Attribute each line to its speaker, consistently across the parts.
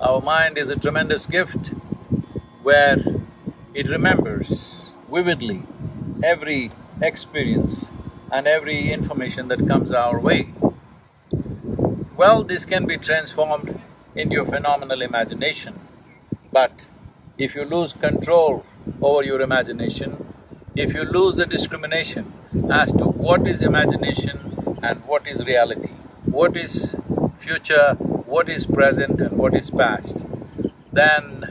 Speaker 1: Our mind is a tremendous gift where it remembers vividly every experience and every information that comes our way. Well, this can be transformed into a phenomenal imagination, but if you lose control over your imagination, if you lose the discrimination as to what is imagination and what is reality, what is future, what is present and what is past, then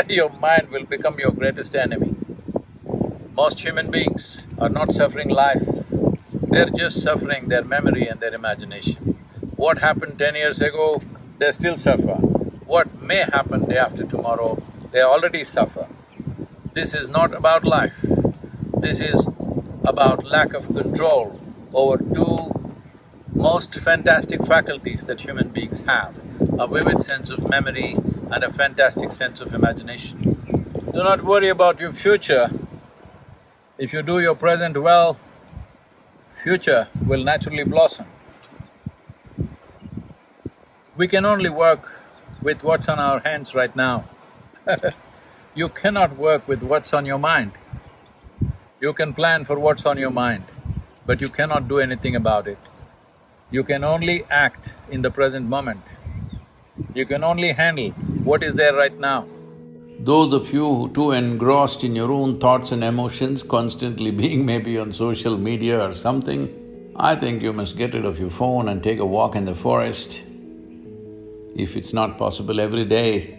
Speaker 1: your mind will become your greatest enemy. Most human beings are not suffering life, they're just suffering their memory and their imagination. What happened 10 years ago, they still suffer. What may happen day after tomorrow, they already suffer. This is not about life. This is about lack of control over two most fantastic faculties that human beings have, a vivid sense of memory and a fantastic sense of imagination. Do not worry about your future. If you do your present well, future will naturally blossom. We can only work with what's on our hands right now. You cannot work with what's on your mind. You can plan for what's on your mind, but you cannot do anything about it. You can only act in the present moment. You can only handle what is there right now. Those of you who too engrossed in your own thoughts and emotions, constantly being maybe on social media or something, I think you must get rid of your phone and take a walk in the forest. If it's not possible every day,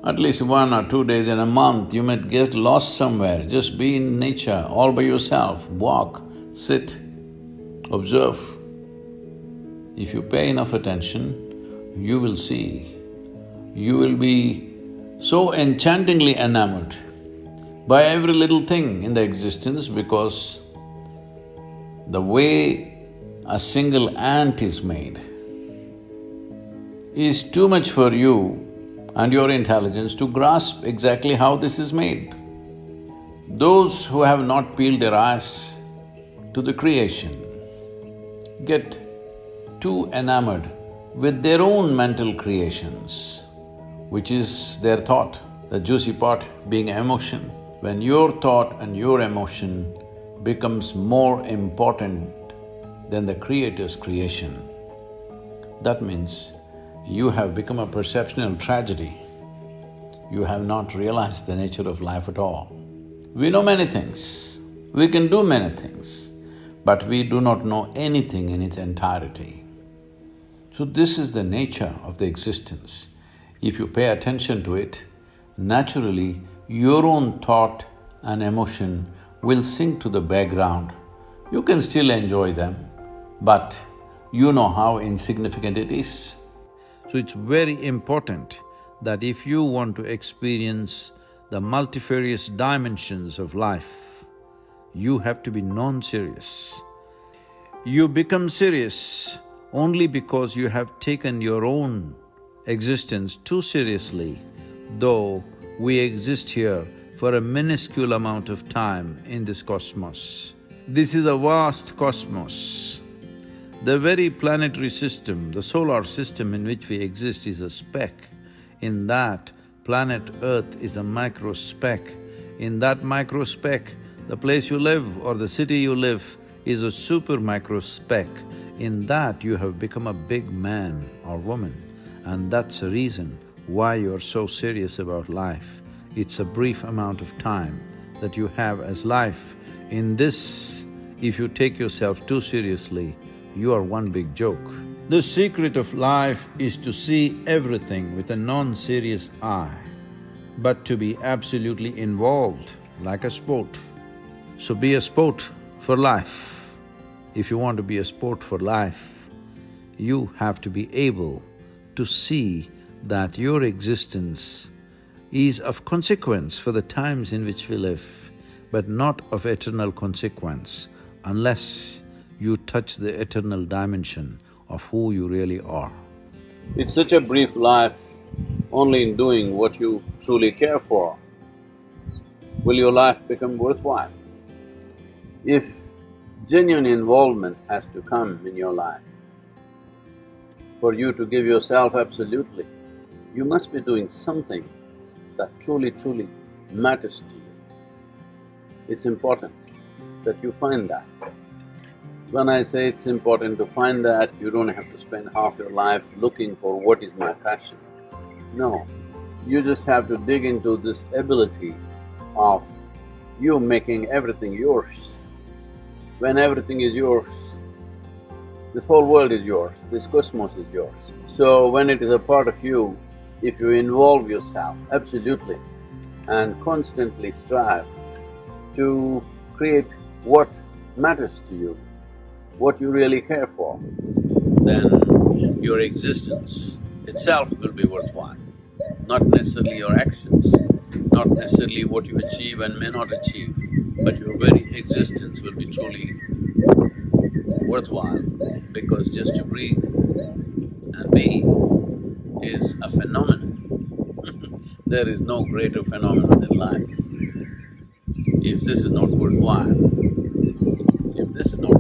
Speaker 1: at least 1 or 2 days in a month, you might get lost somewhere. Just be in nature, all by yourself, walk, sit, observe. If you pay enough attention, you will see, you will be so enchantingly enamored by every little thing in the existence because the way a single ant is made is too much for you and your intelligence to grasp exactly how this is made. Those who have not peeled their eyes to the creation get too enamored with their own mental creations, which is their thought, the juicy part being emotion. When your thought and your emotion becomes more important than the Creator's creation, that means you have become a perceptual tragedy. You have not realized the nature of life at all. We know many things, we can do many things, but we do not know anything in its entirety. So this is the nature of the existence. If you pay attention to it, naturally your own thought and emotion will sink to the background. You can still enjoy them, but you know how insignificant it is. So it's very important that if you want to experience the multifarious dimensions of life, you have to be non-serious. You become serious only because you have taken your own existence too seriously, though we exist here for a minuscule amount of time in this cosmos. This is a vast cosmos. The very planetary system, the solar system in which we exist is a speck. In that, planet Earth is a micro speck. In that micro speck, the place you live or the city you live is a super micro speck. In that, you have become a big man or woman, and that's the reason why you're so serious about life. It's a brief amount of time that you have as life. In this, if you take yourself too seriously, you are one big joke. The secret of life is to see everything with a non-serious eye, but to be absolutely involved like a sport. So be a sport for life. If you want to be a sport for life, you have to be able to see that your existence is of consequence for the times in which we live, but not of eternal consequence unless you touch the eternal dimension of who you really are. It's such a brief life, only in doing what you truly care for will your life become worthwhile. If genuine involvement has to come in your life, for you to give yourself absolutely,
Speaker 2: you must be doing something that truly, truly matters to you. It's important that you find that. When I say it's important to find that, you don't have to spend half your life looking for what is my passion. No, you just have to dig into this ability of you making everything yours. When everything is yours, this whole world is yours, this cosmos is yours. So when it is a part of you, if you involve yourself absolutely and constantly strive to create what matters to you, what you really care for, then your existence itself will be worthwhile. Not necessarily your actions, not necessarily what you achieve and may not achieve, but your very existence will be truly worthwhile, because just to breathe and be is a phenomenon. There is no greater phenomenon in life. If this is not worthwhile, if this is not